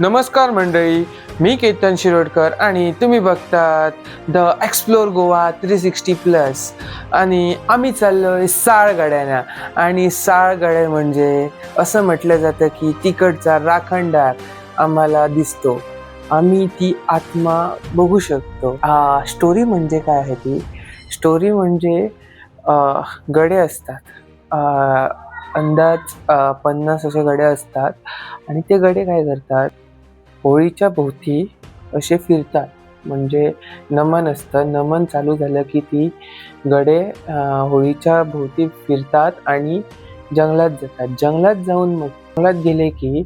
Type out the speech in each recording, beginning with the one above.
नमस्कार मंडळी, मी केतन शिरोडकर आणि तुम्ही बघतात द एक्सप्लोर गोवा 360+ आणि आम्ही चाललोय साळगड्याना. आणि साळगडे म्हणजे असं म्हटलं जातं की तिकडचा राखणदार आम्हाला दिसतो, आम्ही ती आत्मा बघू शकतो. स्टोरी म्हणजे काय आहे? ती स्टोरी म्हणजे गडे असतात, अंदाज 50 असे गडे असतात आणि ते गडे काय करतात, होळीच्या भोवती असे फिरतात. म्हणजे नमन असतं, नमन चालू झालं की ती गडे होळीच्या भोवती फिरतात आणि जंगलात जातात. जंगलात जाऊन मग जंगलात गेले की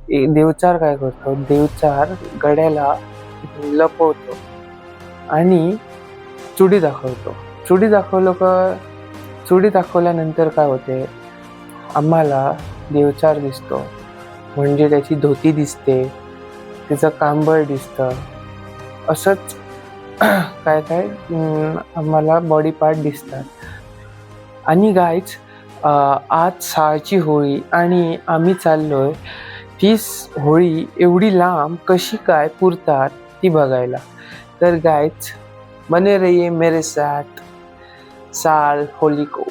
देवचार काय करतो, देवचार गड्याला लपवतो आणि चुडी दाखवतो. चुडी दाखवल्यानंतर काय होते, आम्हाला देवचार दिसतो. म्हणजे त्याची धोती दिसते, त्याचं कांबळ दिसतं, असंच काय काय आम्हाला बॉडी पार्ट दिसतात. आणि गाईज, आज साळची होळी आणि आम्ही चाललोय ती होळी एवढी लांब कशी काय पुरतात ती बघायला. तर गाईज, बने रहिए मेरे साथ साल होली को.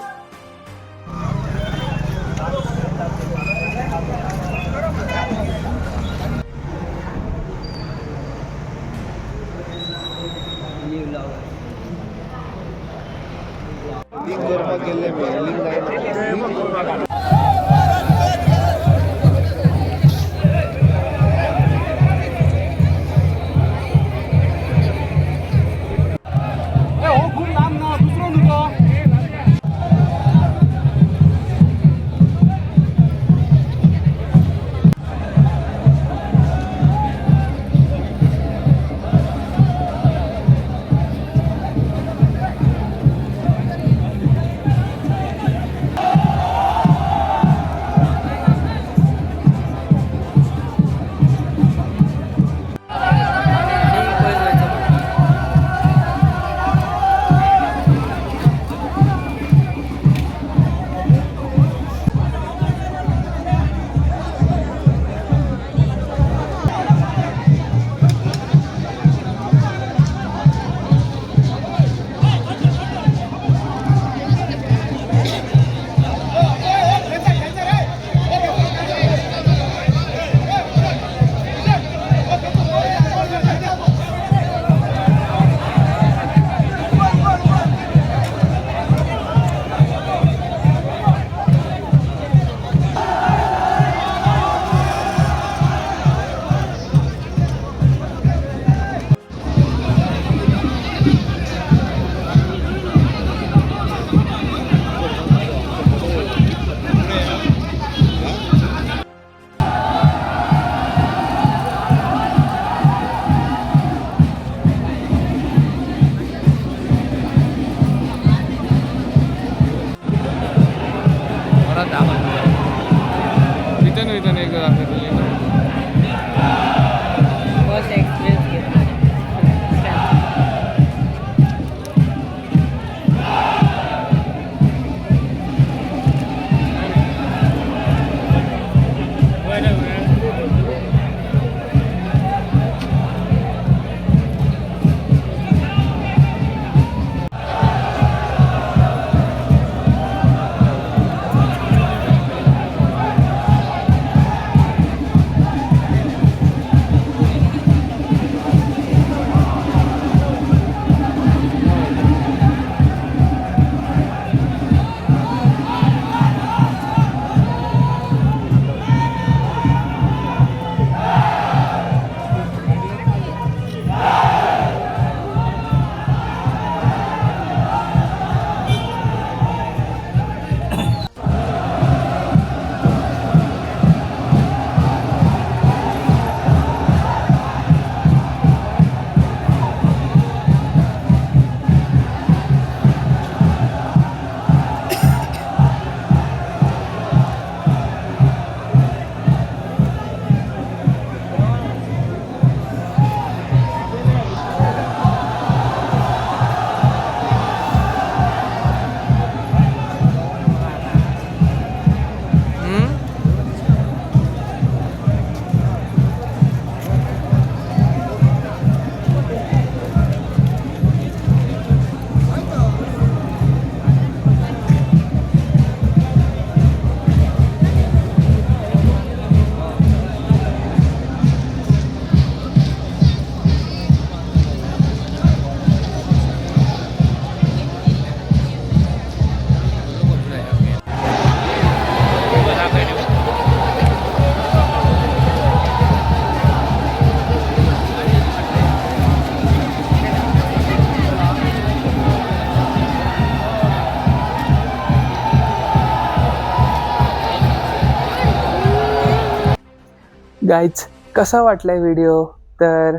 गाईज, कसा वाटलाय व्हिडिओ? तर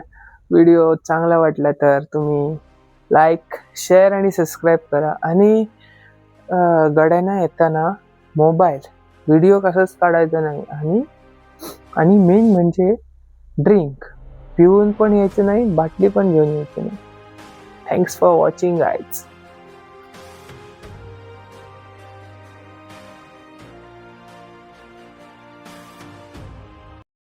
व्हिडिओ चांगला वाटला तर तुम्ही लाईक, शेअर आणि सबस्क्राईब करा. आणि गड्यांना येताना मोबाईल, व्हिडिओ कसाच काढायचा नाही. आणि मेन म्हणजे ड्रिंक पिऊन पण यायचं नाही, बाटली पण घेऊन यायचं नाही. Thanks for watching guys.